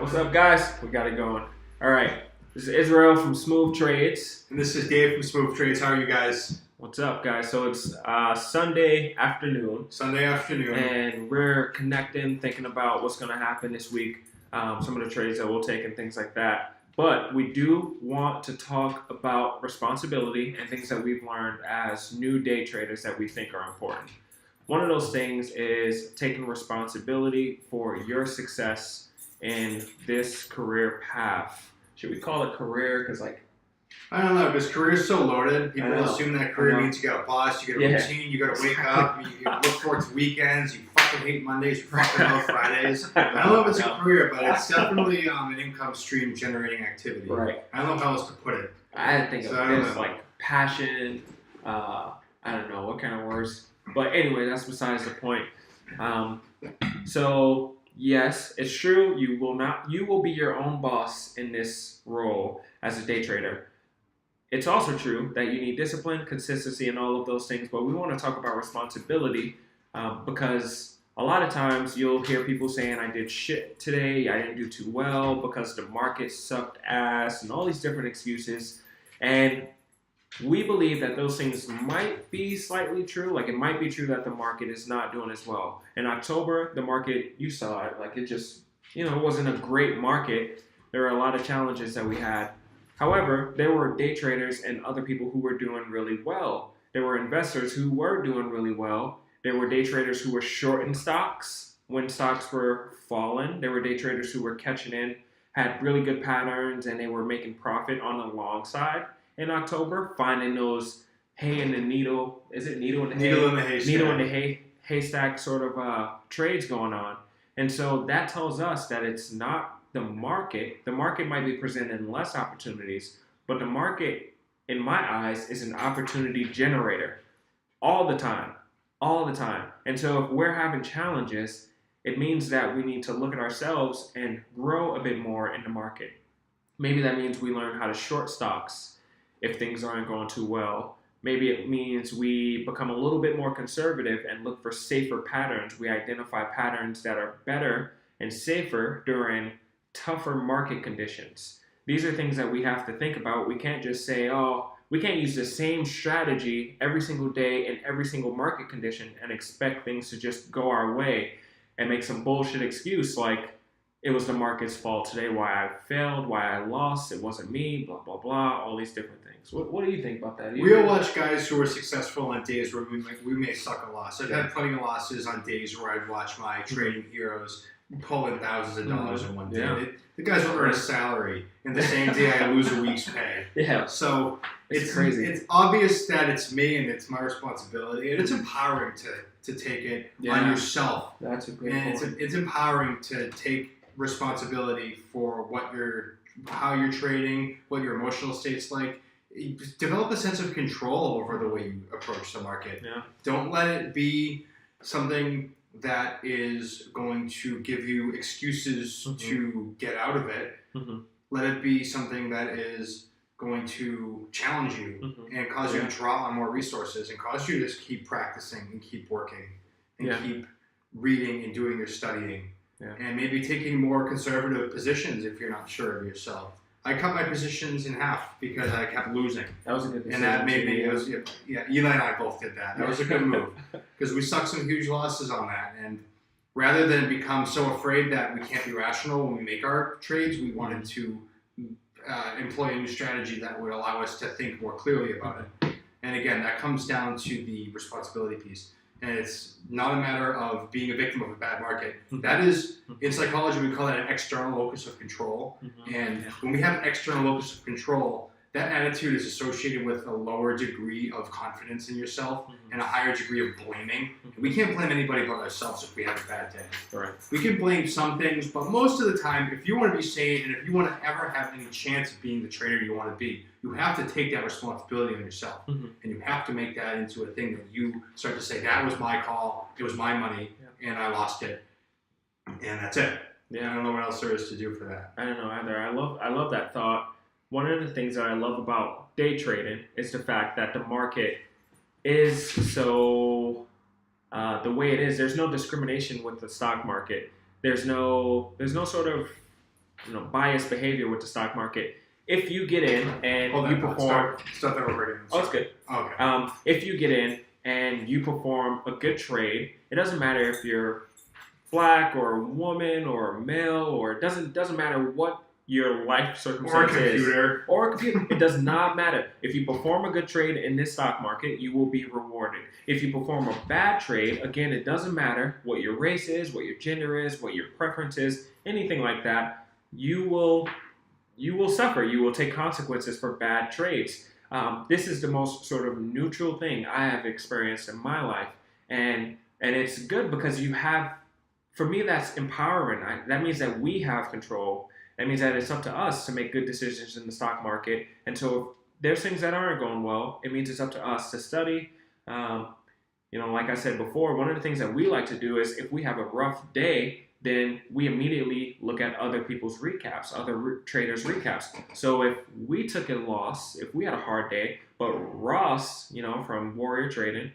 What's up, guys? We got it going. All right. This is Israel from Smoove Trades. And this is Dave from Smoove Trades. How are you guys? What's up, guys? So it's Sunday afternoon. And we're connecting, thinking about what's going to happen this week, some of the trades that we'll take and things like that. But we do want to talk about responsibility and things that we've learned as new day traders that we think are important. One of those things is taking responsibility for your success in this career path. Should we call it career? Because I don't know, because career is so loaded. People assume that career means you got a boss, you got a routine, you got to wake up, you look forward to weekends, you fucking hate Mondays, you fucking love Fridays. I don't know if it's a career, but it's definitely an income stream generating activity. Right. I don't know how else to put it. I think of it as like passion. I don't know what kind of words. But anyway, that's besides the point. So yes, it's true. You will be your own boss in this role as a day trader. It's also true that you need discipline, consistency, and all of those things. But we want to talk about responsibility because a lot of times you'll hear people saying, "I did shit today. I didn't do too well because the market sucked ass," and all these different excuses. And we believe that those things might be slightly true. Like it might be true that the market is not doing as well. In October, the market, you saw it, like it just, it wasn't a great market. There were a lot of challenges that we had. However, there were day traders and other people who were doing really well. There were investors who were doing really well. There were day traders who were shorting stocks when stocks were falling. There were day traders who were catching in, had really good patterns, and they were making profit on the long side. In October, finding those hay in the needle, is it needle in the hay? Needle in the haystack. Needle in the haystack sort of trades going on. And so that tells us that it's not the market. The market might be presenting less opportunities, but the market, in my eyes, is an opportunity generator all the time. And so if we're having challenges, it means that we need to look at ourselves and grow a bit more in the market. Maybe that means we learn how to short stocks if things aren't going too well. Maybe it means we become a little bit more conservative and look for safer patterns. We identify patterns that are better and safer during tougher market conditions. These are things that we have to think about. We can't just say, we can't use the same strategy every single day in every single market condition and expect things to just go our way and make some bullshit excuse like, it was the market's fault today, why I failed, why I lost, it wasn't me, blah, blah, blah, all these different things. What do you think about that? We all watch guys who are successful on days where we may suck a loss. I've had plenty of losses on days where I'd watch my trading heroes pull in thousands of dollars in one day. Yeah. The guys will earn a salary, and the same day I lose a week's pay. Yeah. So it's crazy. It's obvious that it's me and it's my responsibility, and it's empowering to take it on yourself. That's a great point. It's empowering to take responsibility for how you're trading, what your emotional state's like. Develop a sense of control over the way you approach the market. Yeah. Don't let it be something that is going to give you excuses to get out of it. Let it be something that is going to challenge you and cause you to draw on more resources and cause you to just keep practicing and keep working and keep reading and doing your studying. Yeah. And maybe taking more conservative positions if you're not sure of yourself. I cut my positions in half because I kept losing. That was a good decision. And that made me, Eli and I both did that. That was a good move because we sucked some huge losses on that. And rather than become so afraid that we can't be rational when we make our trades, we wanted to employ a new strategy that would allow us to think more clearly about it. And again, that comes down to the responsibility piece. And it's not a matter of being a victim of a bad market. That is, in psychology, we call that an external locus of control. And when we have an external locus of control, that attitude is associated with a lower degree of confidence in yourself and a higher degree of blaming. And we can't blame anybody but ourselves if we have a bad day. Right. We can blame some things, but most of the time, if you want to be sane and if you want to ever have any chance of being the trader you want to be, you have to take that responsibility on yourself. And you have to make that into a thing that you start to say, that was my call, it was my money, and I lost it. And that's it. Yeah, I don't know what else there is to do for that. I don't know either. I love that thought. One of the things that I love about day trading is the fact that the market is so the way it is. There's no discrimination with the stock market. There's no sort of biased behavior with the stock market. If you get in and Hold you that thought. perform, Start that over again. oh, it's good. Okay. If you get in and you perform a good trade, it doesn't matter if you're black or a woman or a male, or it doesn't matter what your life circumstance is. Or a computer. It does not matter. If you perform a good trade in this stock market, you will be rewarded. If you perform a bad trade, again, it doesn't matter what your race is, what your gender is, what your preference is, anything like that. You will suffer. You will take consequences for bad trades. This is the most sort of neutral thing I have experienced in my life, and it's good because you have. For me, that's empowering. That means that we have control. That means that it's up to us to make good decisions in the stock market. And so if there's things that aren't going well, it means it's up to us to study. Like I said before, one of the things that we like to do is if we have a rough day, then we immediately look at other people's recaps, other traders' recaps. So if we took a loss, if we had a hard day, but Ross, from Warrior Trading,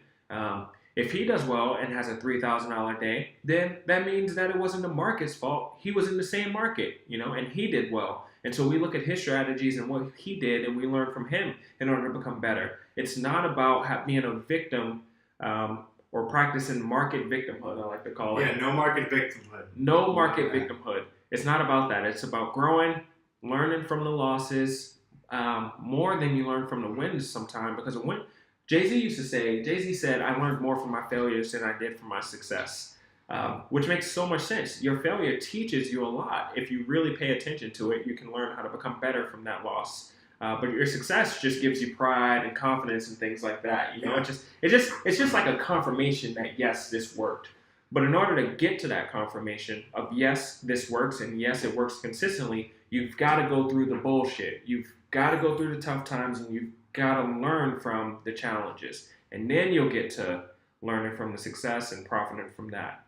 if he does well and has a $3,000 day, then that means that it wasn't the market's fault. He was in the same market, and he did well. And so we look at his strategies and what he did, and we learn from him in order to become better. It's not about being a victim or practicing market victimhood, I like to call it. Yeah, no market victimhood. No market victimhood. It's not about that. It's about growing, learning from the losses, more than you learn from the wins sometimes, because a win. Jay-Z said, I learned more from my failures than I did from my success, which makes so much sense. Your failure teaches you a lot. If you really pay attention to it, you can learn how to become better from that loss. But your success just gives you pride and confidence and things like that. It's just like a confirmation that yes, this worked. But in order to get to that confirmation of yes, this works and yes, it works consistently, you've got to go through the bullshit. You've got to go through the tough times, and you've got to learn from the challenges, and then you'll get to learning from the success and profiting from that.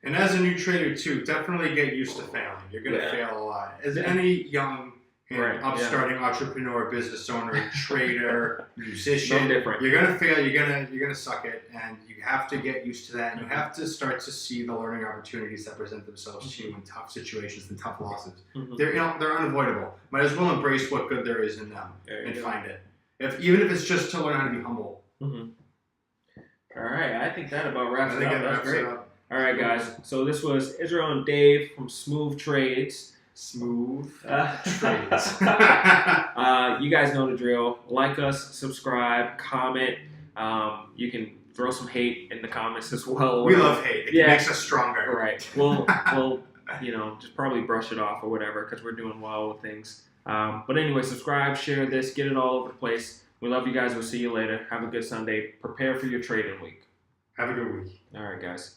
And as a new trader too, definitely get used to failing. You're going to fail a lot. As any young upstarting entrepreneur, business owner, trader, musician, no different. You're going to fail. You're going to suck it, and you have to get used to that. And you have to start to see the learning opportunities that present themselves to you in tough situations and tough losses. Mm-hmm. They're unavoidable. Might as well embrace what good there is in them and find it. Even if it's just to learn how to be humble. Mm-hmm. All right, I think that about wraps it up. That's great. All right, guys. So this was Israel and Dave from Smoove Trades. Smoove Trades. You guys know the drill. Like us, subscribe, comment. You can throw some hate in the comments as well. We love hate. It makes us stronger. Right. We'll just probably brush it off or whatever because we're doing well with things. But anyway, subscribe, share this, get it all over the place. We love you guys. We'll see you later. Have a good Sunday. Prepare for your trading week. Have a good week. All right, guys.